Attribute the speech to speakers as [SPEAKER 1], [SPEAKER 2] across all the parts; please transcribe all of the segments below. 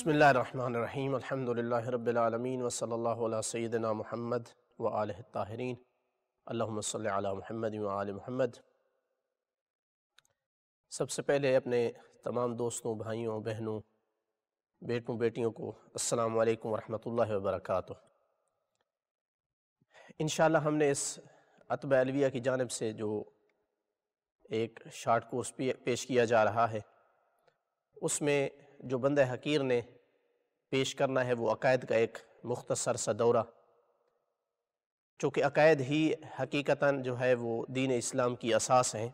[SPEAKER 1] بسم اللہ الرحمن الرحیم الحمدللہ رب العالمین وصلی اللہ علی سیدنا محمد وآلہ الطاہرین اللہم صلی علی محمد وآل محمد۔ سب سے پہلے اپنے تمام دوستوں، بھائیوں، بہنوں، بیٹوں، بیٹیوں کو السلام علیکم ورحمۃ اللہ وبرکاتہ۔ انشاءاللہ ہم نے اس عطبہ علویہ کی جانب سے جو ایک شارٹ کورس پیش کیا جا رہا ہے، اس میں جو بندہ حقیر نے پیش کرنا ہے وہ عقائد کا ایک مختصر سا دورہ، چونکہ عقائد ہی حقیقتاً جو ہے وہ دین اسلام کی اساس ہیں۔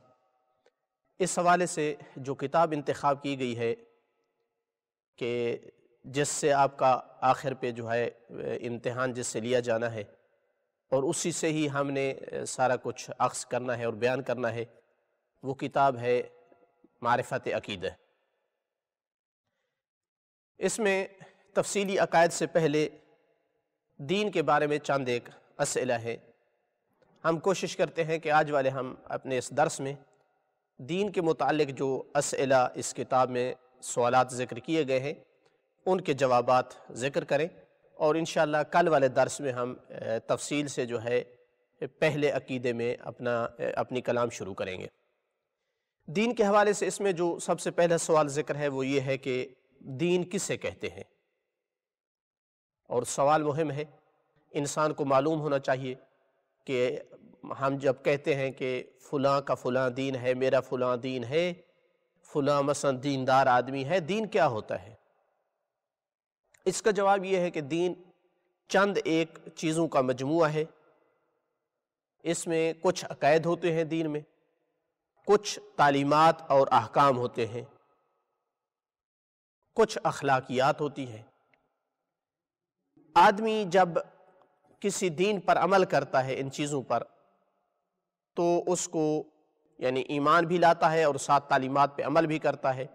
[SPEAKER 1] اس حوالے سے جو کتاب انتخاب کی گئی ہے کہ جس سے آپ کا آخر پہ جو ہے امتحان جس سے لیا جانا ہے اور اسی سے ہی ہم نے سارا کچھ اخذ کرنا ہے اور بیان کرنا ہے، وہ کتاب ہے معرفت عقیدہ۔ اس میں تفصیلی عقائد سے پہلے دین کے بارے میں چند ایک اسئلہ ہے۔ ہم کوشش کرتے ہیں کہ آج والے ہم اپنے اس درس میں دین کے متعلق جو اسئلہ اس کتاب میں سوالات ذکر کیے گئے ہیں ان کے جوابات ذکر کریں، اور انشاءاللہ کل والے درس میں ہم تفصیل سے جو ہے پہلے عقیدے میں اپنی کلام شروع کریں گے۔ دین کے حوالے سے اس میں جو سب سے پہلا سوال ذکر ہے وہ یہ ہے کہ دین کسے کہتے ہیں، اور سوال مہم ہے۔ انسان کو معلوم ہونا چاہیے کہ ہم جب کہتے ہیں کہ فلاں کا فلاں دین ہے، میرا فلاں دین ہے، فلاں مثلا دیندار آدمی ہے، دین کیا ہوتا ہے؟ اس کا جواب یہ ہے کہ دین چند ایک چیزوں کا مجموعہ ہے۔ اس میں کچھ عقائد ہوتے ہیں دین میں، کچھ تعلیمات اور احکام ہوتے ہیں، کچھ اخلاقیات ہوتی ہیں۔ آدمی جب کسی دین پر عمل کرتا ہے، ان چیزوں پر، تو اس کو یعنی ایمان بھی لاتا ہے اور ساتھ تعلیمات پہ عمل بھی کرتا ہے،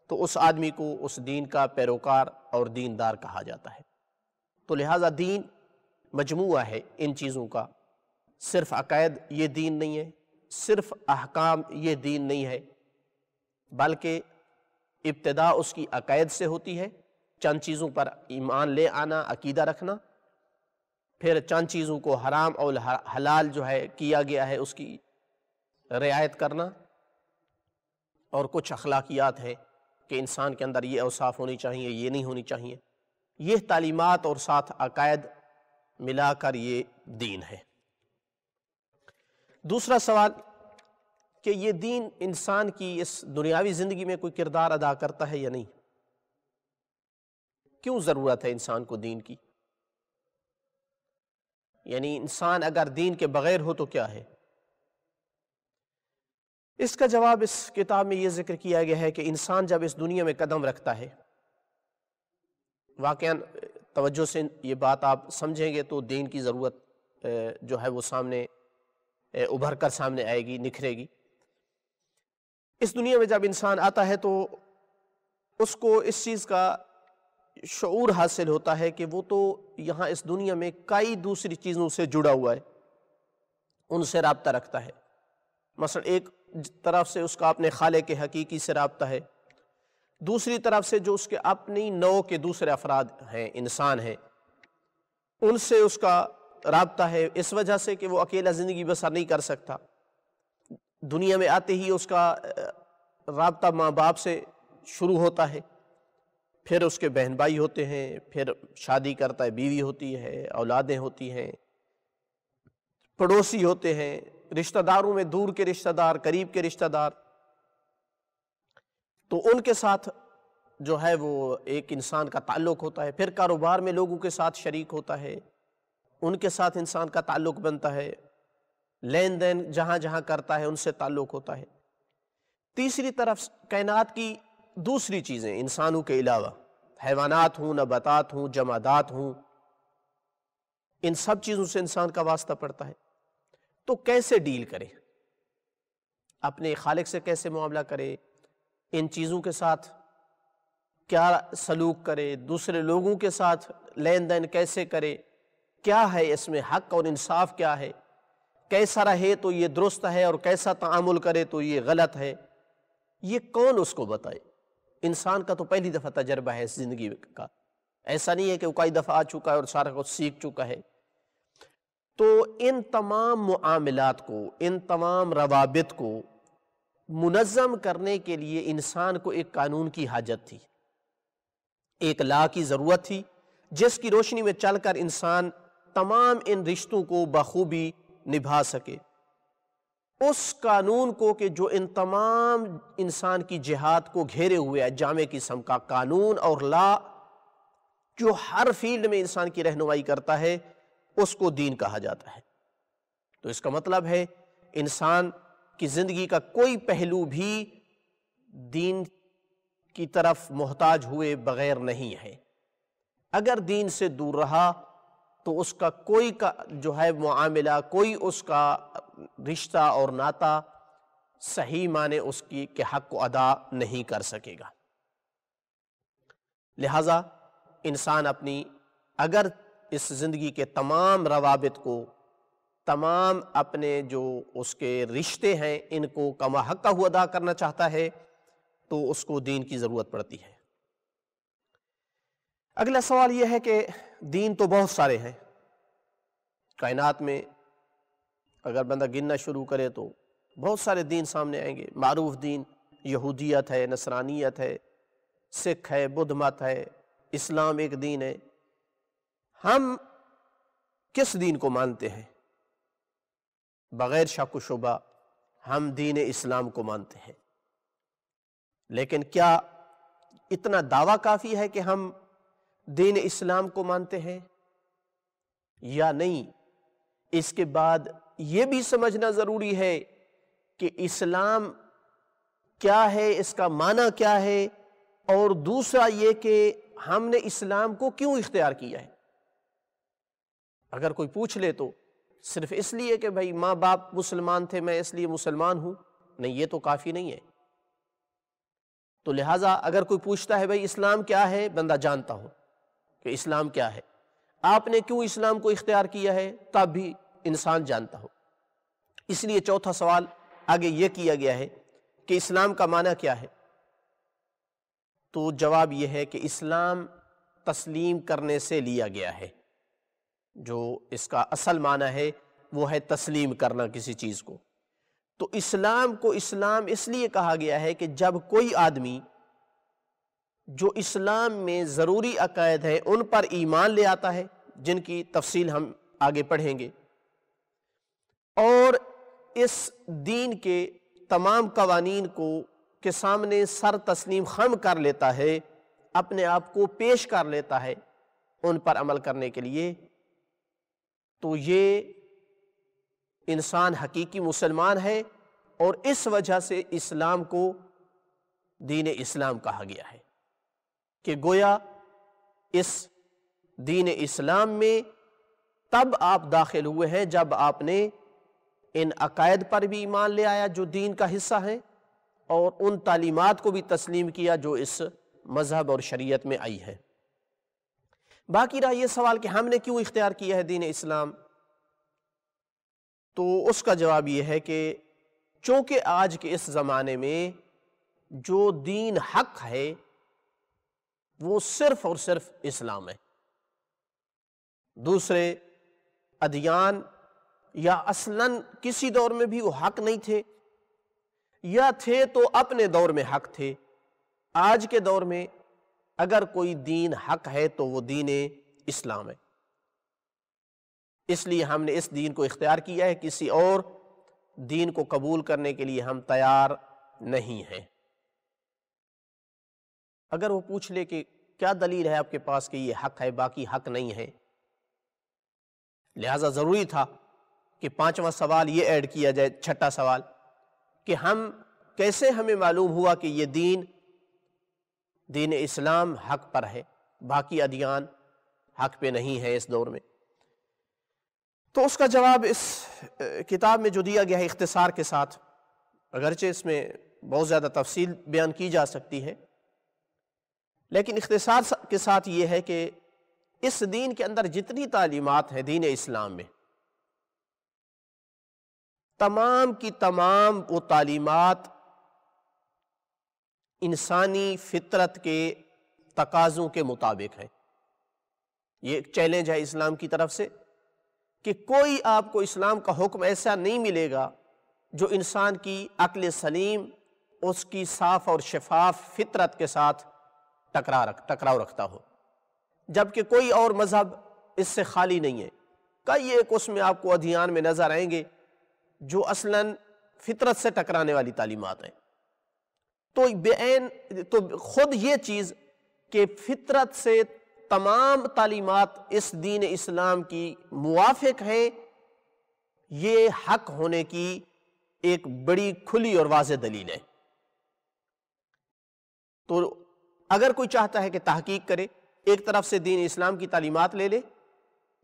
[SPEAKER 1] تو اس آدمی کو اس دین کا پیروکار اور دیندار کہا جاتا ہے۔ تو لہٰذا دین مجموعہ ہے ان چیزوں کا، صرف عقائد یہ دین نہیں ہے، صرف احکام یہ دین نہیں ہے، بلکہ ابتدا اس کی عقائد سے ہوتی ہے، چند چیزوں پر ایمان لے آنا، عقیدہ رکھنا، پھر چند چیزوں کو حرام اور حلال جو ہے کیا گیا ہے اس کی رعایت کرنا، اور کچھ اخلاقیات ہیں کہ انسان کے اندر یہ اوصاف ہونی چاہیے، یہ نہیں ہونی چاہیے۔ یہ تعلیمات اور ساتھ عقائد ملا کر یہ دین ہے۔ دوسرا سوال کہ یہ دین انسان کی اس دنیاوی زندگی میں کوئی کردار ادا کرتا ہے یا نہیں؟ کیوں ضرورت ہے انسان کو دین کی؟ یعنی انسان اگر دین کے بغیر ہو تو کیا ہے؟ اس کا جواب اس کتاب میں یہ ذکر کیا گیا ہے کہ انسان جب اس دنیا میں قدم رکھتا ہے، واقعاً توجہ سے یہ بات آپ سمجھیں گے تو دین کی ضرورت جو ہے وہ سامنے ابھر کر سامنے آئے گی، نکھرے گی۔ اس دنیا میں جب انسان آتا ہے تو اس کو اس چیز کا شعور حاصل ہوتا ہے کہ وہ تو یہاں اس دنیا میں کئی دوسری چیزوں سے جڑا ہوا ہے، ان سے رابطہ رکھتا ہے۔ مثلا ایک طرف سے اس کا اپنے خالق حقیقی سے رابطہ ہے، دوسری طرف سے جو اس کے اپنی نوع کے دوسرے افراد ہیں، انسان ہیں، ان سے اس کا رابطہ ہے، اس وجہ سے کہ وہ اکیلا زندگی بسر نہیں کر سکتا۔ دنیا میں آتے ہی اس کا رابطہ ماں باپ سے شروع ہوتا ہے، پھر اس کے بہن بھائی ہوتے ہیں، پھر شادی کرتا ہے، بیوی ہوتی ہے، اولادیں ہوتی ہیں، پڑوسی ہوتے ہیں، رشتہ داروں میں دور کے رشتہ دار، قریب کے رشتہ دار، تو ان کے ساتھ جو ہے وہ ایک انسان کا تعلق ہوتا ہے۔ پھر کاروبار میں لوگوں کے ساتھ شریک ہوتا ہے، ان کے ساتھ انسان کا تعلق بنتا ہے، لین دین جہاں جہاں کرتا ہے ان سے تعلق ہوتا ہے۔ تیسری طرف کائنات کی دوسری چیزیں انسانوں کے علاوہ، حیوانات ہوں، نباتات ہوں، جمادات ہوں، ان سب چیزوں سے انسان کا واسطہ پڑتا ہے۔ تو کیسے ڈیل کرے، اپنے خالق سے کیسے معاملہ کرے، ان چیزوں کے ساتھ کیا سلوک کرے، دوسرے لوگوں کے ساتھ لین دین کیسے کرے، کیا ہے اس میں حق اور انصاف کیا ہے، کیسا رہے تو یہ درست ہے اور کیسا تعامل کرے تو یہ غلط ہے، یہ کون اس کو بتائے؟ انسان کا تو پہلی دفعہ تجربہ ہے اس زندگی کا، ایسا نہیں ہے کہ وہ کئی دفعہ آ چکا ہے اور سارا کچھ سیکھ چکا ہے۔ تو ان تمام معاملات کو، ان تمام روابط کو منظم کرنے کے لیے انسان کو ایک قانون کی حاجت تھی، ایک لا کی ضرورت تھی، جس کی روشنی میں چل کر انسان تمام ان رشتوں کو بخوبی نبھا سکے۔ اس قانون کو کہ جو ان تمام انسان کی جہاد کو گھیرے ہوئے ہے، جامع قسم کا قانون اور لا جو ہر فیلڈ میں انسان کی رہنمائی کرتا ہے، اس کو دین کہا جاتا ہے۔ تو اس کا مطلب ہے انسان کی زندگی کا کوئی پہلو بھی دین کی طرف محتاج ہوئے بغیر نہیں ہے۔ اگر دین سے دور رہا تو اس کا کوئی جو ہے معاملہ، کوئی اس کا رشتہ اور ناتا صحیح معنی اس کی کے حق کو ادا نہیں کر سکے گا۔ لہٰذا انسان اگر اس زندگی کے تمام روابط کو، تمام اپنے جو اس کے رشتے ہیں، ان کو کما حق ہوا ادا کرنا چاہتا ہے تو اس کو دین کی ضرورت پڑتی ہے۔ اگلا سوال یہ ہے کہ دین تو بہت سارے ہیں کائنات میں، اگر بندہ گننا شروع کرے تو بہت سارے دین سامنے آئیں گے۔ معروف دین یہودیت ہے، نصرانیت ہے، سکھ ہے، بدھ مت ہے، اسلام ایک دین ہے۔ ہم کس دین کو مانتے ہیں؟ بغیر شک و شبہ ہم دین اسلام کو مانتے ہیں، لیکن کیا اتنا دعویٰ کافی ہے کہ ہم دین اسلام کو مانتے ہیں یا نہیں؟ اس کے بعد یہ بھی سمجھنا ضروری ہے کہ اسلام کیا ہے، اس کا معنی کیا ہے، اور دوسرا یہ کہ ہم نے اسلام کو کیوں اختیار کیا ہے۔ اگر کوئی پوچھ لے تو صرف اس لیے کہ بھائی ماں باپ مسلمان تھے میں اس لیے مسلمان ہوں، نہیں، یہ تو کافی نہیں ہے۔ تو لہٰذا اگر کوئی پوچھتا ہے بھائی اسلام کیا ہے، بندہ جانتا ہو کہ اسلام کیا ہے، آپ نے کیوں اسلام کو اختیار کیا ہے، تب بھی انسان جانتا ہو۔ اس لیے چوتھا سوال آگے یہ کیا گیا ہے کہ اسلام کا معنی کیا ہے؟ تو جواب یہ ہے کہ اسلام تسلیم کرنے سے لیا گیا ہے۔ جو اس کا اصل معنی ہے وہ ہے تسلیم کرنا کسی چیز کو۔ تو اسلام کو اسلام اس لیے کہا گیا ہے کہ جب کوئی آدمی جو اسلام میں ضروری عقائد ہیں ان پر ایمان لے آتا ہے، جن کی تفصیل ہم آگے پڑھیں گے، اور اس دین کے تمام قوانین کو کے سامنے سر تسلیم خم کر لیتا ہے، اپنے آپ کو پیش کر لیتا ہے ان پر عمل کرنے کے لیے، تو یہ انسان حقیقی مسلمان ہے، اور اس وجہ سے اسلام کو دین اسلام کہا گیا ہے کہ گویا اس دین اسلام میں تب آپ داخل ہوئے ہیں جب آپ نے ان عقائد پر بھی ایمان لے آیا جو دین کا حصہ ہیں، اور ان تعلیمات کو بھی تسلیم کیا جو اس مذہب اور شریعت میں آئی ہے۔ باقی رہا یہ سوال کہ ہم نے کیوں اختیار کیا ہے دین اسلام، تو اس کا جواب یہ ہے کہ چونکہ آج کے اس زمانے میں جو دین حق ہے وہ صرف اور صرف اسلام ہے۔ دوسرے ادیان یا اصلاً کسی دور میں بھی وہ حق نہیں تھے، یا تھے تو اپنے دور میں حق تھے۔ آج کے دور میں اگر کوئی دین حق ہے تو وہ دین اسلام ہے، اس لیے ہم نے اس دین کو اختیار کیا ہے، کسی اور دین کو قبول کرنے کے لیے ہم تیار نہیں ہیں۔ اگر وہ پوچھ لے کہ کیا دلیل ہے آپ کے پاس کہ یہ حق ہے باقی حق نہیں ہے، لہٰذا ضروری تھا کہ پانچواں سوال یہ ایڈ کیا جائے، چھٹا سوال، کہ کیسے ہمیں معلوم ہوا کہ یہ دین اسلام حق پر ہے، باقی ادیان حق پہ نہیں ہے اس دور میں؟ تو اس کا جواب اس کتاب میں جو دیا گیا ہے اختصار کے ساتھ، اگرچہ اس میں بہت زیادہ تفصیل بیان کی جا سکتی ہے، لیکن اختصار کے ساتھ یہ ہے کہ اس دین کے اندر جتنی تعلیمات ہیں دین اسلام میں، تمام کی تمام وہ تعلیمات انسانی فطرت کے تقاضوں کے مطابق ہے۔ یہ ایک چیلنج ہے اسلام کی طرف سے کہ کوئی آپ کو اسلام کا حکم ایسا نہیں ملے گا جو انسان کی عقل سلیم، اس کی صاف اور شفاف فطرت کے ساتھ ٹکراؤ رکھتا ہو، جبکہ کوئی اور مذہب اس سے خالی نہیں ہے۔ کئی ایک اس میں آپ کو ادیان میں نظر آئیں گے جو اصلاً فطرت سے ٹکرانے والی تعلیمات ہیں۔ تو خود یہ چیز کہ فطرت سے تمام تعلیمات اس دین اسلام کی موافق ہیں، یہ حق ہونے کی ایک بڑی کھلی اور واضح دلیل ہے۔ تو اگر کوئی چاہتا ہے کہ تحقیق کرے، ایک طرف سے دین اسلام کی تعلیمات لے لے،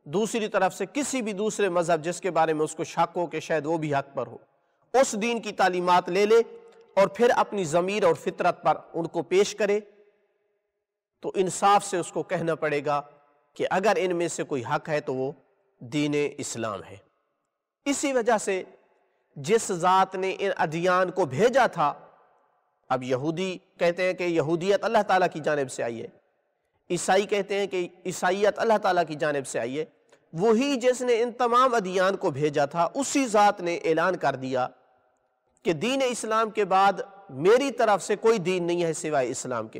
[SPEAKER 1] دوسری طرف سے کسی بھی دوسرے مذہب جس کے بارے میں اس کو شک ہو کہ شاید وہ بھی حق پر ہو، اس دین کی تعلیمات لے لے اور پھر اپنی ضمیر اور فطرت پر ان کو پیش کرے، تو انصاف سے اس کو کہنا پڑے گا کہ اگر ان میں سے کوئی حق ہے تو وہ دین اسلام ہے۔ اسی وجہ سے جس ذات نے ان ادیان کو بھیجا تھا، اب یہودی کہتے ہیں کہ یہودیت اللہ تعالیٰ کی جانب سے آئی ہے، عیسائی کہتے ہیں کہ عیسائیت اللہ تعالیٰ کی جانب سے آئی ہے، وہی جس نے ان تمام ادیان کو بھیجا تھا، اسی ذات نے اعلان کر دیا کہ دین اسلام کے بعد میری طرف سے کوئی دین نہیں ہے سوائے اسلام کے۔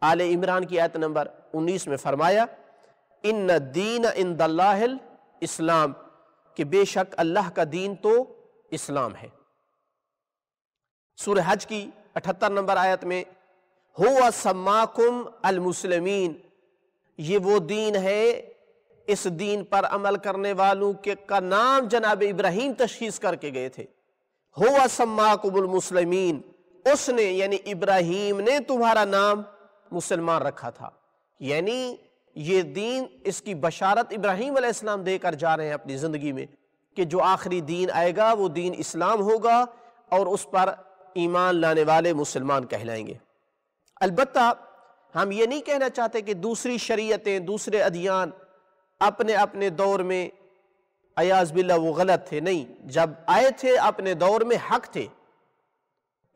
[SPEAKER 1] آل عمران کی آیت نمبر 19 میں فرمایا ان الدین عند اللہ الاسلام، کہ بے شک اللہ کا دین تو اسلام ہے۔ سورہ حج کی 78 نمبر آیت میں ہوا سماکم المسلمین، یہ وہ دین ہے، اس دین پر عمل کرنے والوں کے کا نام جناب ابراہیم تشخیص کر کے گئے تھے۔ ہوا سماکم المسلمین، اس نے یعنی ابراہیم نے تمہارا نام مسلمان رکھا تھا، یعنی یہ دین، اس کی بشارت ابراہیم علیہ السلام دے کر جا رہے ہیں اپنی زندگی میں کہ جو آخری دین آئے گا وہ دین اسلام ہوگا اور اس پر ایمان لانے والے مسلمان کہلائیں گے۔ البتہ ہم یہ نہیں کہنا چاہتے کہ دوسری شریعتیں، دوسرے ادیان اپنے اپنے دور میں عیاذ باللہ وہ غلط تھے، نہیں، جب آئے تھے اپنے دور میں حق تھے۔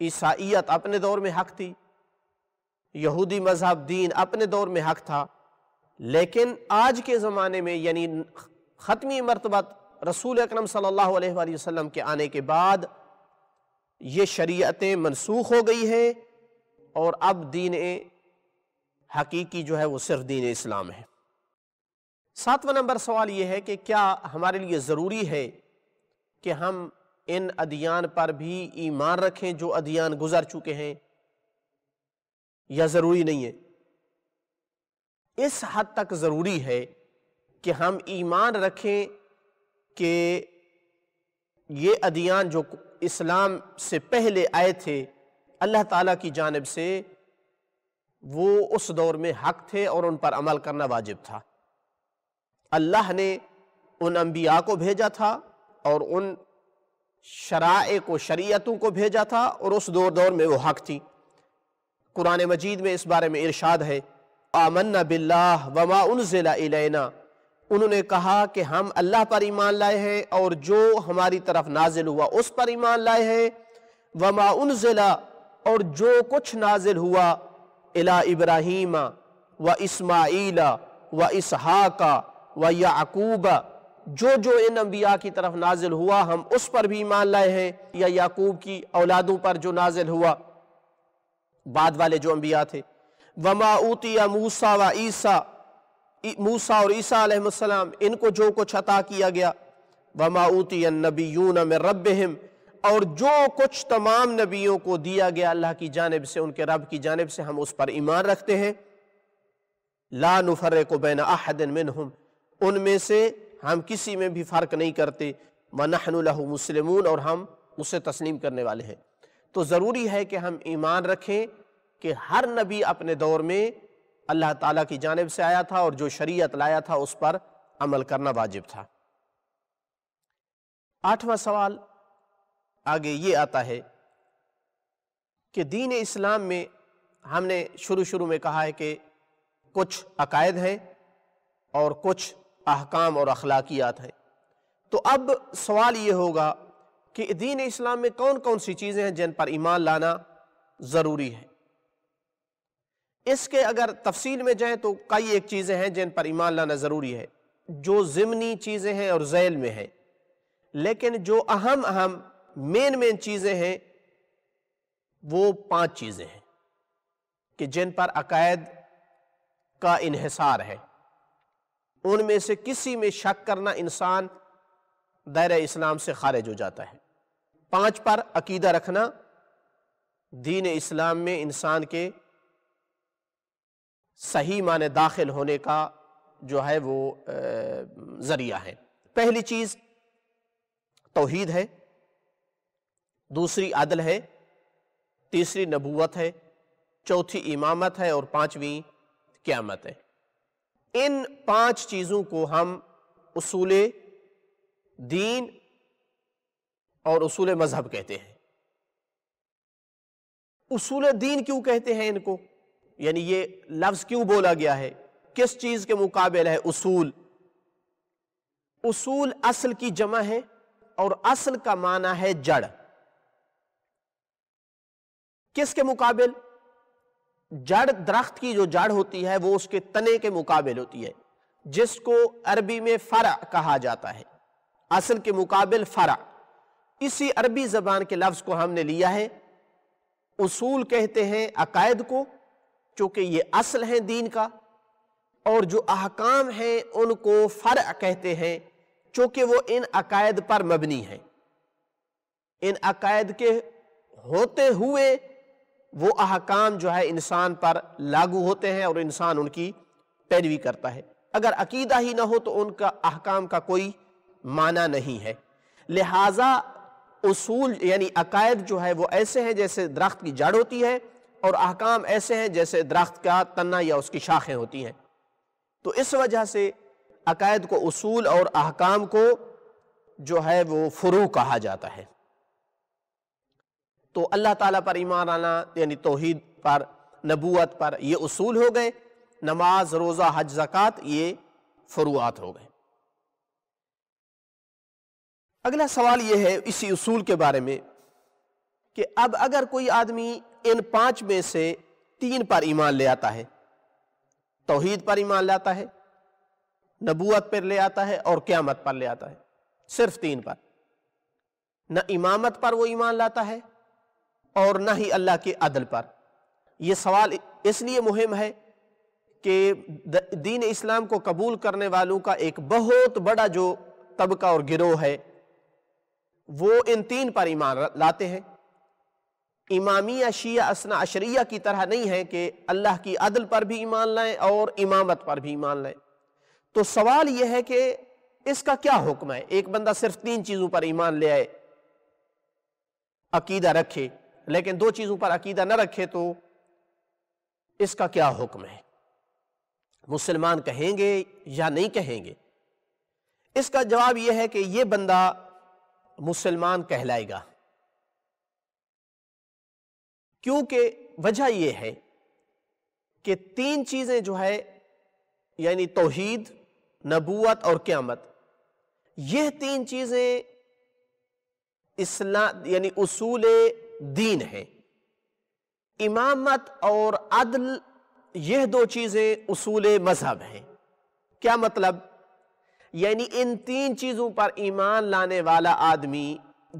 [SPEAKER 1] عیسائیت اپنے دور میں حق تھی، یہودی مذہب دین اپنے دور میں حق تھا، لیکن آج کے زمانے میں یعنی ختمی مرتبہ رسول اکرم صلی اللہ علیہ وآلہ وسلم کے آنے کے بعد یہ شریعتیں منسوخ ہو گئی ہیں اور اب دین حقیقی جو ہے وہ صرف دین اسلام ہے۔ 7واں نمبر سوال یہ ہے کہ کیا ہمارے لیے ضروری ہے کہ ہم ان ادیان پر بھی ایمان رکھیں جو ادیان گزر چکے ہیں، یا ضروری نہیں ہے؟ اس حد تک ضروری ہے کہ ہم ایمان رکھیں کہ یہ ادیان جو اسلام سے پہلے آئے تھے اللہ تعالیٰ کی جانب سے، وہ اس دور میں حق تھے اور ان پر عمل کرنا واجب تھا۔ اللہ نے ان انبیاء کو بھیجا تھا اور ان شرائع کو، شریعتوں کو بھیجا تھا، اور اس دور میں وہ حق تھی۔ قرآن مجید میں اس بارے میں ارشاد ہے آمنا باللہ وما انزل الینا، انہوں نے کہا کہ ہم اللہ پر ایمان لائے ہیں اور جو ہماری طرف نازل ہوا اس پر ایمان لائے ہیں، وما انزل، اور جو کچھ نازل ہوا الی ابراہیم و اسماعیل و اسحاق و یعقوب، جو ان انبیاء کی طرف نازل ہوا ہم اس پر بھی ایمان لائے ہیں، یا یعقوب کی اولادوں پر جو نازل ہوا بعد والے جو انبیاء تھے، وما اوتی موسیٰ و عیسیٰ، موسیٰ اور عیسیٰ علیہ السلام ان کو جو کچھ عطا کیا گیا، وما اوتی النبیون من ربہم، اور جو کچھ تمام نبیوں کو دیا گیا اللہ کی جانب سے، ان کے رب کی جانب سے، ہم اس پر ایمان رکھتے ہیں۔ لا نفرق بین احد منہم، ان میں سے ہم کسی میں بھی فرق نہیں کرتے، وَنَحْنُ لَهُ مُسْلِمُونَ، اور ہم اسے تسلیم کرنے والے ہیں۔ تو ضروری ہے کہ ہم ایمان رکھیں کہ ہر نبی اپنے دور میں اللہ تعالیٰ کی جانب سے آیا تھا اور جو شریعت لایا تھا اس پر عمل کرنا واجب تھا۔ 8واں سوال آگے یہ آتا ہے کہ دین اسلام میں ہم نے شروع میں کہا ہے کہ کچھ عقائد ہیں اور کچھ احکام اور اخلاقیات ہیں، تو اب سوال یہ ہوگا کہ دین اسلام میں کون کون سی چیزیں ہیں جن پر ایمان لانا ضروری ہے؟ اس کے اگر تفصیل میں جائیں تو کئی ایک چیزیں ہیں جن پر ایمان لانا ضروری ہے، جو ضمنی چیزیں ہیں اور ذیل میں ہیں، لیکن جو اہم مین چیزیں ہیں وہ 5 چیزیں ہیں کہ جن پر عقائد کا انحصار ہے۔ ان میں سے کسی میں شک کرنا انسان دائرہ اسلام سے خارج ہو جاتا ہے۔ 5 پر عقیدہ رکھنا دین اسلام میں انسان کے صحیح معنی داخل ہونے کا جو ہے وہ ذریعہ ہے۔ پہلی چیز توحید ہے، دوسری عدل ہے، تیسری نبوت ہے، چوتھی امامت ہے اور 5ویں قیامت ہے۔ ان 5 چیزوں کو ہم اصول دین اور اصول مذہب کہتے ہیں۔ اصول دین کیوں کہتے ہیں ان کو؟ یعنی یہ لفظ کیوں بولا گیا ہے؟ کس چیز کے مقابل ہے اصول؟ اصول اصل کی جمع ہے اور اصل کا معنی ہے جڑ۔ کس کے مقابل؟ جڑ، درخت کی جو جڑ ہوتی ہے وہ اس کے تنے کے مقابل ہوتی ہے، جس کو عربی میں فرع کہا جاتا ہے۔ اصل کے مقابل فرع۔ اسی عربی زبان کے لفظ کو ہم نے لیا ہے۔ اصول کہتے ہیں عقائد کو، چونکہ یہ اصل ہیں دین کا، اور جو احکام ہیں ان کو فرع کہتے ہیں، چونکہ وہ ان عقائد پر مبنی ہیں۔ ان عقائد کے ہوتے ہوئے وہ احکام جو ہے انسان پر لاگو ہوتے ہیں اور انسان ان کی پیروی کرتا ہے۔ اگر عقیدہ ہی نہ ہو تو ان کا احکام کا کوئی معنی نہیں ہے۔ لہٰذا اصول یعنی عقائد جو ہے وہ ایسے ہیں جیسے درخت کی جڑ ہوتی ہے، اور احکام ایسے ہیں جیسے درخت کا تنا یا اس کی شاخیں ہوتی ہیں۔ تو اس وجہ سے عقائد کو اصول اور احکام کو جو ہے وہ فروع کہا جاتا ہے۔ تو اللہ تعالیٰ پر ایمان آنا یعنی توحید پر، نبوت پر، یہ اصول ہو گئے۔ نماز، روزہ، حج، زکوٰۃ یہ فروعات ہو گئے۔ اگلا سوال یہ ہے اسی اصول کے بارے میں کہ اب اگر کوئی آدمی ان 5 میں سے 3 پر ایمان لے آتا ہے، توحید پر ایمان لاتا ہے، نبوت پر لے آتا ہے اور قیامت پر لے آتا ہے، صرف 3 پر، نہ امامت پر وہ ایمان لاتا ہے اور نہ ہی اللہ کے عدل پر۔ یہ سوال اس لیے مہم ہے کہ دین اسلام کو قبول کرنے والوں کا ایک بہت بڑا جو طبقہ اور گروہ ہے وہ ان 3 پر ایمان لاتے ہیں۔ امامیہ، شیعہ، اثنا عشریہ کی طرح نہیں ہے کہ اللہ کی عدل پر بھی ایمان لائیں اور امامت پر بھی ایمان لائیں۔ تو سوال یہ ہے کہ اس کا کیا حکم ہے؟ ایک بندہ صرف 3 چیزوں پر ایمان لے آئے، عقیدہ رکھے، لیکن 2 چیزوں پر عقیدہ نہ رکھے، تو اس کا کیا حکم ہے؟ مسلمان کہیں گے یا نہیں کہیں گے؟ اس کا جواب یہ ہے کہ یہ بندہ مسلمان کہلائے گا، کیونکہ وجہ یہ ہے کہ 3 چیزیں جو ہے یعنی توحید، نبوت اور قیامت، یہ 3 چیزیں اسلام یعنی اصول دین ہیں۔ امامت اور عدل یہ 2 چیزیں اصول مذہب ہیں۔ کیا مطلب؟ یعنی ان 3 چیزوں پر ایمان لانے والا آدمی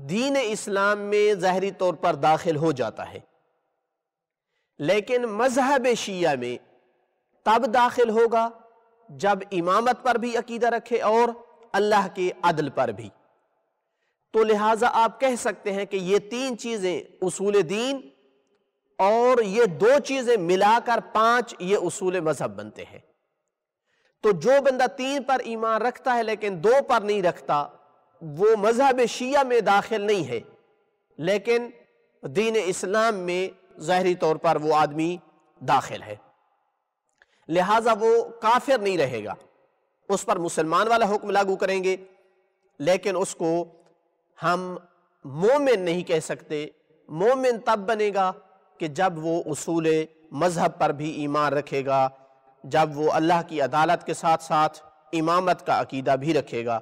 [SPEAKER 1] دین اسلام میں ظاہری طور پر داخل ہو جاتا ہے، لیکن مذہب شیعہ میں تب داخل ہوگا جب امامت پر بھی عقیدہ رکھے اور اللہ کے عدل پر بھی۔ تو لہٰذا آپ کہہ سکتے ہیں کہ یہ 3 چیزیں اصول دین اور یہ 2 چیزیں ملا کر 5 یہ اصول مذہب بنتے ہیں۔ تو جو بندہ 3 پر ایمان رکھتا ہے لیکن 2 پر نہیں رکھتا، وہ مذہب شیعہ میں داخل نہیں ہے، لیکن دین اسلام میں ظاہری طور پر وہ آدمی داخل ہے، لہٰذا وہ کافر نہیں رہے گا۔ اس پر مسلمان والا حکم لاگو کریں گے، لیکن اس کو ہم مومن نہیں کہہ سکتے۔ مومن تب بنے گا کہ جب وہ اصول مذہب پر بھی ایمان رکھے گا، جب وہ اللہ کی عدالت کے ساتھ ساتھ امامت کا عقیدہ بھی رکھے گا۔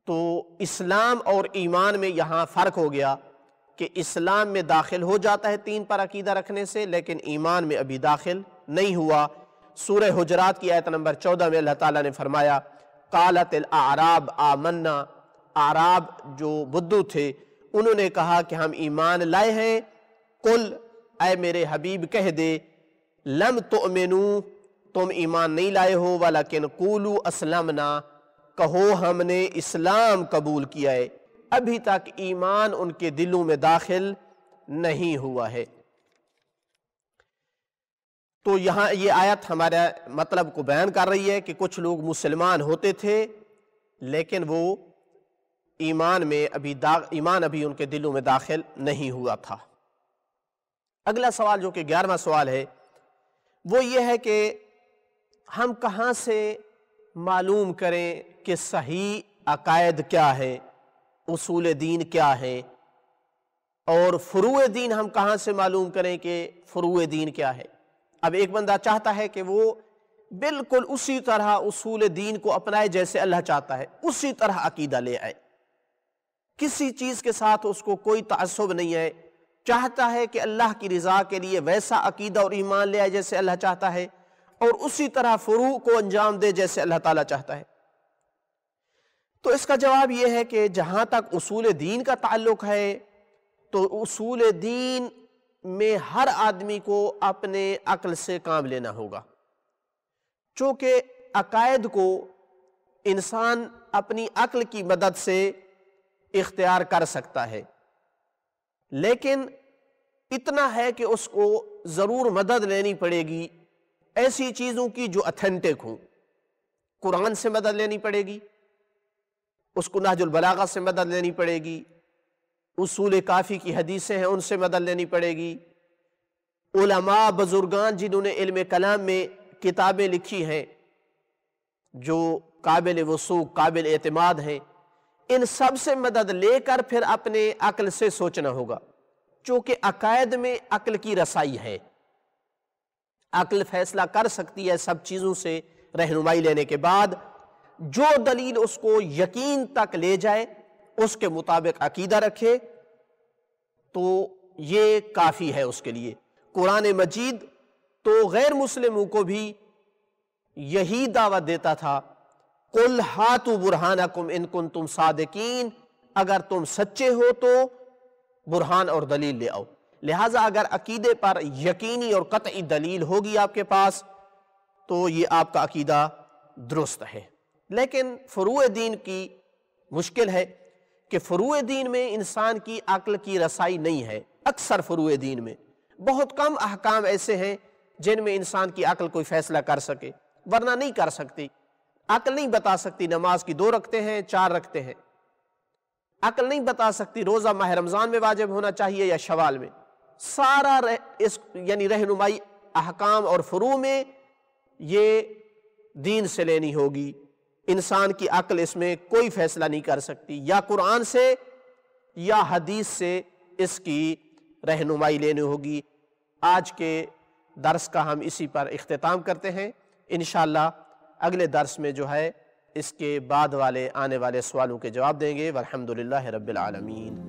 [SPEAKER 1] تو اسلام اور ایمان میں یہاں فرق ہو گیا۔ کہ اسلام میں داخل ہو جاتا ہے 3 پر عقیدہ رکھنے سے، لیکن ایمان میں ابھی داخل نہیں ہوا۔ سورہ حجرات کی آیت نمبر 14 میں اللہ تعالیٰ نے فرمایا قالت الاعراب آمنا، اعراب جو بدو تھے انہوں نے کہا کہ ہم ایمان لائے ہیں۔ قل، اے میرے حبیب کہہ دے، لم تؤمنو، تم ایمان نہیں لائے ہو، ولیکن قولوا اسلمنا، کہو ہم نے اسلام قبول کیا ہے، ابھی تک ایمان ان کے دلوں میں داخل نہیں ہوا ہے۔ تو یہاں یہ آیت ہمارا مطلب کو بیان کر رہی ہے کہ کچھ لوگ مسلمان ہوتے تھے لیکن وہ ایمان ابھی ان کے دلوں میں داخل نہیں ہوا تھا۔ اگلا سوال جو کہ 11واں سوال ہے وہ یہ ہے کہ ہم کہاں سے معلوم کریں کہ صحیح عقائد کیا ہے، اصول دین کیا ہے، اور فروع دین ہم کہاں سے معلوم کریں کہ فروع دین کیا ہے۔ اب ایک بندہ چاہتا ہے کہ وہ بالکل اسی طرح اصول دین کو اپنائے جیسے اللہ چاہتا ہے، اسی طرح عقیدہ لے آئے، کسی چیز کے ساتھ اس کو کوئی تعصب نہیں ہے، چاہتا ہے کہ اللہ کی رضا کے لیے ویسا عقیدہ اور ایمان لے آئے جیسے اللہ چاہتا ہے، اور اسی طرح فروع کو انجام دے جیسے اللہ تعالیٰ چاہتا ہے۔ تو اس کا جواب یہ ہے کہ جہاں تک اصول دین کا تعلق ہے تو اصول دین میں ہر آدمی کو اپنے عقل سے کام لینا ہوگا، چونکہ عقائد کو انسان اپنی عقل کی مدد سے اختیار کر سکتا ہے، لیکن اتنا ہے کہ اس کو ضرور مدد لینی پڑے گی ایسی چیزوں کی جو اتھینٹک ہوں۔ قرآن سے مدد لینی پڑے گی، اس کو نہج البلاغہ سے مدد لینی پڑے گی، اصول کافی کی حدیثیں ہیں ان سے مدد لینی پڑے گی، علماء بزرگان جنہوں نے علم کلام میں کتابیں لکھی ہیں جو قابل وثوق قابل اعتماد ہیں، ان سب سے مدد لے کر پھر اپنے عقل سے سوچنا ہوگا، چونکہ عقائد میں عقل کی رسائی ہے، عقل فیصلہ کر سکتی ہے سب چیزوں سے رہنمائی لینے کے بعد، جو دلیل اس کو یقین تک لے جائے اس کے مطابق عقیدہ رکھے تو یہ کافی ہے اس کے لیے۔ قرآن مجید تو غیر مسلموں کو بھی یہی دعوت دیتا تھا، قُلْ هَاتُوا بُرْحَانَكُمْ إِن كُنتُمْ صَادِقِينَ، اگر تم سچے ہو تو برہان اور دلیل لے آؤ۔ لہٰذا اگر عقیدے پر یقینی اور قطعی دلیل ہوگی آپ کے پاس تو یہ آپ کا عقیدہ درست ہے۔ لیکن فروع دین کی مشکل ہے کہ فروع دین میں انسان کی عقل کی رسائی نہیں ہے۔ اکثر فروع دین میں بہت کم احکام ایسے ہیں جن میں انسان کی عقل کوئی فیصلہ کر سکے، ورنہ نہیں کر سکتی۔ عقل نہیں بتا سکتی نماز کی 2 رکعتیں ہیں 4 رکعتیں ہیں، عقل نہیں بتا سکتی روزہ ماہ رمضان میں واجب ہونا چاہیے یا شوال میں، سارا یعنی رہنمائی احکام اور فروع میں یہ دین سے لینی ہوگی۔ انسان کی عقل اس میں کوئی فیصلہ نہیں کر سکتی، یا قرآن سے یا حدیث سے اس کی رہنمائی لینی ہوگی۔ آج کے درس کا ہم اسی پر اختتام کرتے ہیں، انشاءاللہ اگلے درس میں جو ہے اس کے بعد آنے والے سوالوں کے جواب دیں گے۔ والحمدللہ رب العالمین۔